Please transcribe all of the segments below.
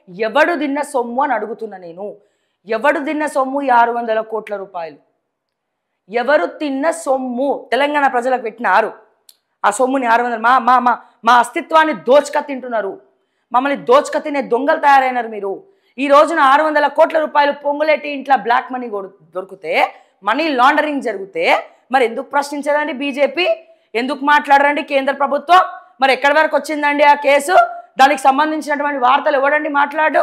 ఎవడు తిన్న సొమ్ము అని అడుగుతున్నా నేను. ఎవడు తిన్న సొమ్ము 600 కోట్ల రూపాయలు? ఎవరు తిన్న సొమ్ము? తెలంగాణ ప్రజలకు పెట్టినారు ఆ సొమ్ముని 600. మా మా మా మా అస్తిత్వాన్ని దోచుక తింటున్నారు. మమ్మల్ని దోచుక తినే దొంగలు తయారైనారు మీరు. ఈ రోజున 600 కోట్ల రూపాయలు పొంగులేటి ఇంట్లో బ్లాక్ మనీ దొరికితే, మనీ లాండరింగ్ జరిగితే మరి ఎందుకు ప్రశ్నించదండి బీజేపీ? ఎందుకు మాట్లాడరండి కేంద్ర ప్రభుత్వం? మరి ఎక్కడి వరకు వచ్చిందండి ఆ కేసు? దానికి సంబంధించినటువంటి వార్తలు ఎవడండి మాట్లాడు?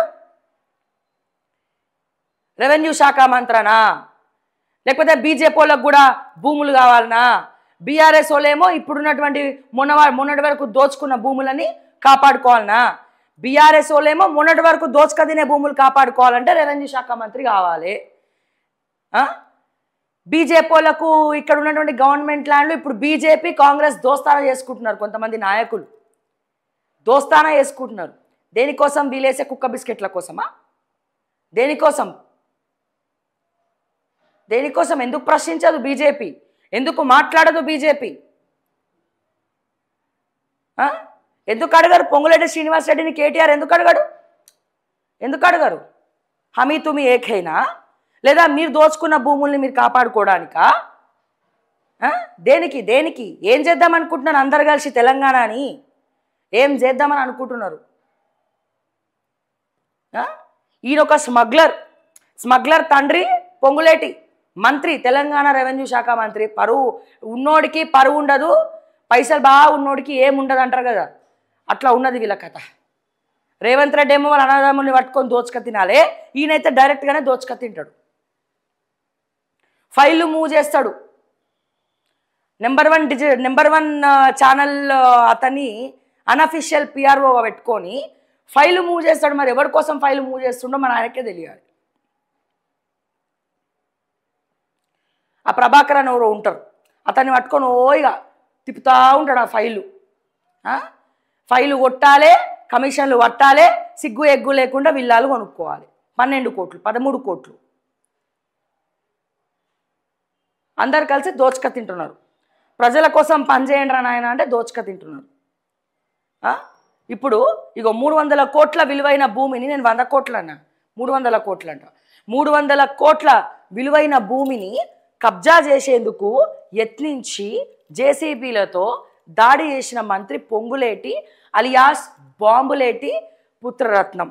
రెవెన్యూ శాఖ మంత్రనా? లేకపోతే బీజేపీ వాళ్ళకు కూడా భూములు కావాలనా? బీఆర్ఎస్ వాళ్ళేమో ఇప్పుడున్నటువంటి మొన్నటి వరకు దోచుకున్న భూములని కాపాడుకోవాలనా? బీఆర్ఎస్ వాళ్ళేమో మొన్నటి వరకు దోచుక తినే భూములు కాపాడుకోవాలంటే రెవెన్యూ శాఖ మంత్రి కావాలి. బీజేపీ వాళ్ళకు ఇక్కడ ఉన్నటువంటి గవర్నమెంట్ ల్యాండ్లు ఇప్పుడు బీజేపీ కాంగ్రెస్ దోస్తానా చేసుకుంటున్నారు. కొంతమంది నాయకులు దోస్తానా చేసుకుంటున్నారు. దేనికోసం? వీలేసే కుక్క బిస్కెట్ల కోసమా? దేనికోసం? దేనికోసం? ఎందుకు ప్రశ్నించదు బీజేపీ? ఎందుకు మాట్లాడదు బీజేపీ? ఎందుకు అడగరు? పొంగులేటి శ్రీనివాస్ రెడ్డిని కేటీఆర్ ఎందుకు అడగడు? ఎందుకు అడగరు? హమీ తుమి ఏకైనా? లేదా మీరు దోచుకున్న భూముల్ని మీరు కాపాడుకోవడానికా? దేనికి? దేనికి? ఏం చేద్దాం అనుకుంటున్నారు అందరు కలిసి తెలంగాణని? ఏం చేద్దామని అనుకుంటున్నారు? ఈయన ఒక స్మగ్లర్ తండ్రి పొంగులేటి మంత్రి, తెలంగాణ రెవెన్యూ శాఖ మంత్రి. పరువు ఉన్నోడికి పరువు ఉండదు, పైసలు బాగా ఉన్నోడికి ఏముండదు అంటారు కదా, అట్లా ఉన్నది వీళ్ళ కథ. రేవంత్ రెడ్డి ఏమో వాళ్ళ అన్నదమ్ముల్ని పట్టుకొని దోచుక తినాలి, ఈయనైతే డైరెక్ట్గానే దోచుక తింటాడు. ఫైళ్ళు మూవ్ చేస్తాడు. నెంబర్ వన్ ఛానల్ అతని అన్అఫిషియల్ పిఆర్ఓ పెట్టుకొని ఫైలు మూవ్ చేస్తాడు. మరి ఎవరి కోసం ఫైలు మూవ్ చేస్తుండో మన ఆయనకే తెలియాలి. ఆ ప్రభాకర్ అని ఎవరో ఉంటారు, అతన్ని పట్టుకొని ఓయిగా తిప్పుతూ ఉంటాడు. ఆ ఫైలు కొట్టాలి, కమిషన్లు పట్టాలి, సిగ్గు ఎగ్గు లేకుండా విల్లాలు కొనుక్కోవాలి. 12 కోట్లు 13 కోట్లు అందరు కలిసి దోచుక తింటున్నారు. ప్రజల కోసం పనిచేయండి రా నాయన అంటే దోచుక తింటున్నారు. ఇప్పుడు ఇగో 300 కోట్ల విలువైన భూమిని, నేను 100 కోట్లు అన్నా, 300 కోట్లు అంట, 300 కోట్ల విలువైన భూమిని కబ్జా చేసేందుకు యత్నించి జేసీబీలతో దాడి చేసిన మంత్రి పొంగులేటి అలియాస్ బాంబులేటి పుత్రరత్నం.